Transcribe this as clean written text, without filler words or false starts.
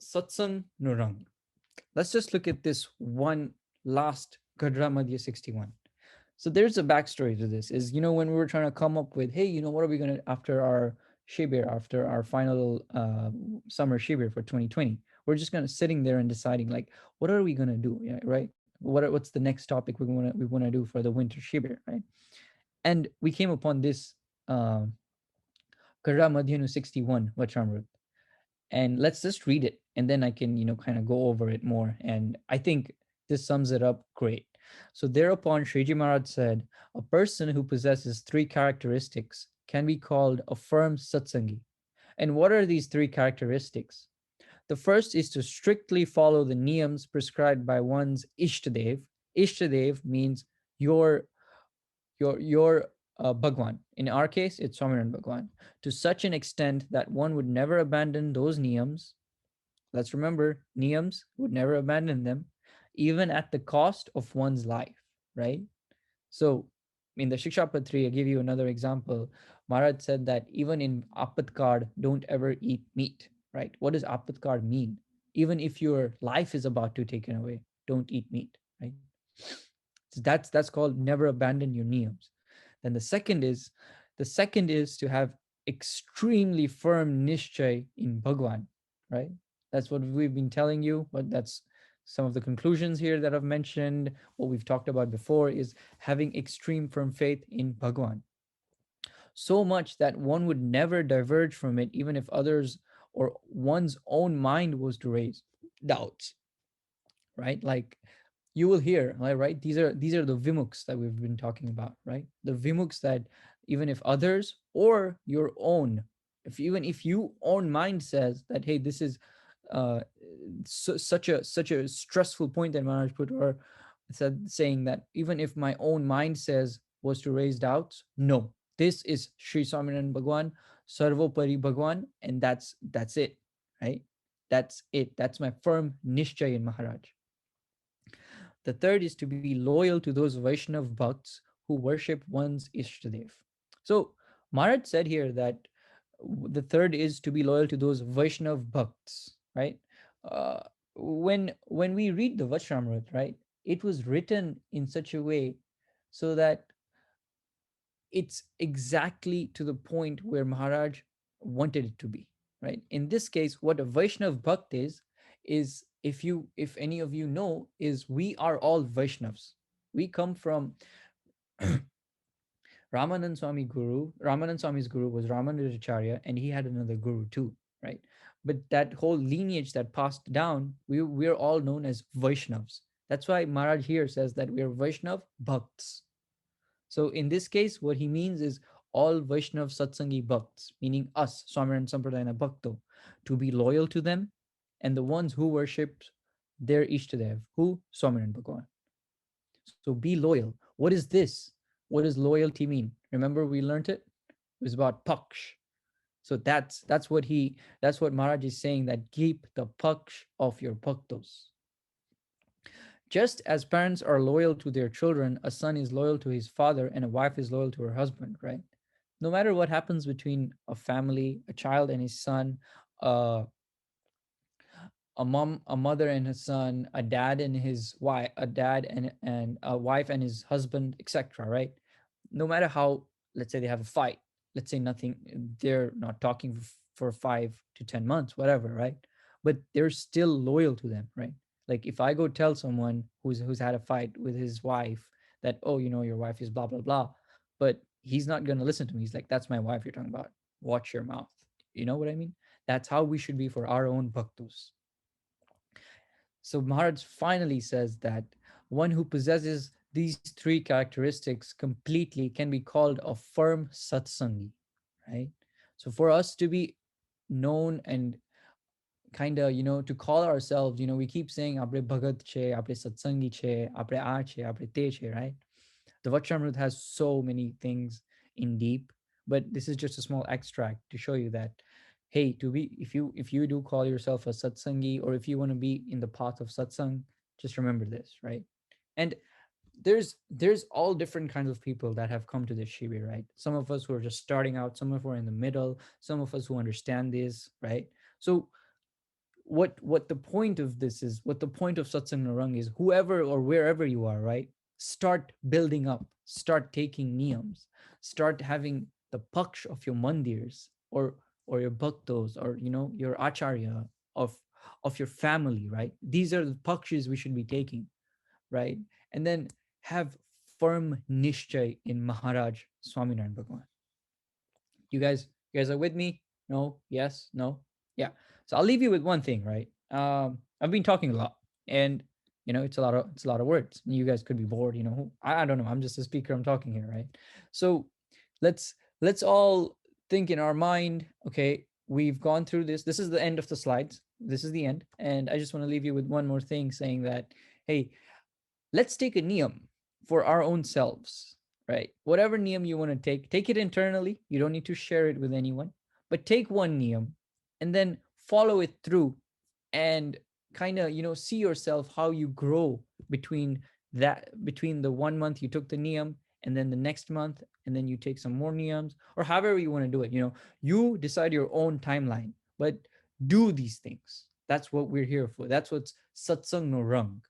Satsang Nurang. Let's just look at this one last Gadhada Madhya 61. So there's a backstory to this. Is when we were trying to come up with, hey, what are we gonna after our shibir, after our final summer shibir for 2020? We're just gonna sitting there and deciding like, what are we gonna do? Yeah, right. What's the next topic we wanna do for the winter shibir, right? And we came upon this uh, Gadhada Madhyanu 61 Vachamrut, and let's just read it, and then I can kind of go over it more, and I think this sums it up great. So thereupon Shriji Maharaj said, a person who possesses three characteristics can be called a firm satsangi. And what are these three characteristics? The first is to strictly follow the niyams prescribed by one's ishtadev. Ishtadev means your your Bhagwan. In our case, it's Swaminarayan Bhagwan, to such an extent that one would never abandon those niyams. Let's remember, niyams would never abandon them, even at the cost of one's life, right? So, in the Shikshapatri, I give you another example. Maharaj said that even in Apatkar, don't ever eat meat, right? What does Apatkar mean? Even if your life is about to be taken away, don't eat meat, right? So that's called never abandon your niyams. Then the second is to have extremely firm nishchay in Bhagwan, right? That's what we've been telling you, but that's some of the conclusions here that I've mentioned. What we've talked about before is having extreme firm faith in Bhagwan. So much that one would never diverge from it, even if others or one's own mind was to raise doubts, right? Like you will hear, right? These are the vimuks that we've been talking about, right? The vimuks that even if others or your own, if even if you own mind says that, hey, this is uh such a stressful point that Maharaj put, or said, saying that even if my own mind says was to raise doubts, no, this is Sri Swaminarayan Bhagwan, Sarvopari Bhagwan, and that's it, right? That's it. That's my firm nishchay in Maharaj. The third is to be loyal to those Vaishnav bhakts who worship one's Ishtadev. So Maharaj said here that the third is to be loyal to those Vaishnav bhakts, right? Uh, when we read the Vachramrit, right, it was written in such a way so that it's exactly to the point where Maharaj wanted it to be, right? In this case, what a Vaishnav Bhakt is, if any of you know, is we are all Vaishnavs. We come from Ramanand Swami Guru. Ramanand Swami's guru was Ramanujacharya, and he had another guru too, right? But that whole lineage that passed down, we're all known as Vaishnavs. That's why Maharaj here says that we are Vaishnav Bhakts. So in this case, what he means is all Vaishnav Satsangi Bhakts, meaning us, Swaminarayan Sampradayana Bhakto, to be loyal to them, and the ones who worship their Ishtadev, who? Swaminarayan Bhagwan. So be loyal. What is this? What does loyalty mean? Remember we learned it? It was about paksh. So that's what Maharaj is saying, that keep the paksh of your bhaktos. Just as parents are loyal to their children, a son is loyal to his father, and a wife is loyal to her husband, right? No matter what happens between a family, a child and his son, uh, a mother and his son, a dad and his wife, a dad and a wife and his husband, etc. Right? No matter how, let's say they have a fight, let's say nothing, they're not talking for 5 to 10 months, whatever, right? But they're still loyal to them, right? Like if I go tell someone who's had a fight with his wife that, oh, your wife is blah blah blah, but he's not gonna listen to me. He's like, that's my wife you're talking about. Watch your mouth. You know what I mean? That's how we should be for our own bhaktus. So Maharaj finally says that one who possesses these three characteristics completely can be called a firm satsangi, right? So for us to be known and kind of, to call ourselves, we keep saying apre bhagat che, apre satsangi che, apre a che, apre te che, right? The Vachamrut has so many things in deep, but this is just a small extract to show you that, hey, to be, if you do call yourself a satsangi, or if you want to be in the path of satsang, just remember this, right? And there's all different kinds of people that have come to this shibir, right? Some of us who are just starting out, some of us who are in the middle, some of us who understand this, right? So what the point of this is, what the point of Satsang Narang is, whoever or wherever you are, right? Start building up, start taking niyams, start having the paksh of your mandirs, or your bhaktos, or your acharya of your family, right? These are the pakshas we should be taking, right? And then have firm nishchay in Maharaj Swaminarayan Bhagwan. You guys are with me? No? Yes? No? Yeah. So I'll leave you with one thing, right? I've been talking a lot, and it's a lot of words. You guys could be bored. I don't know. I'm just a speaker. I'm talking here, right? So let's all think in our mind. Okay, we've gone through this. This is the end of the slides. This is the end, and I just want to leave you with one more thing, saying that, hey, let's take a niyam for our own selves, right? Whatever niyam you want to take it internally. You don't need to share it with anyone, but take one niyam and then follow it through, and kind of see yourself how you grow between the 1 month you took the niyam, and then the next month, and then you take some more niyams, or however you want to do it. You decide your own timeline, but do these things. That's what we're here for. That's what's satsang no rang.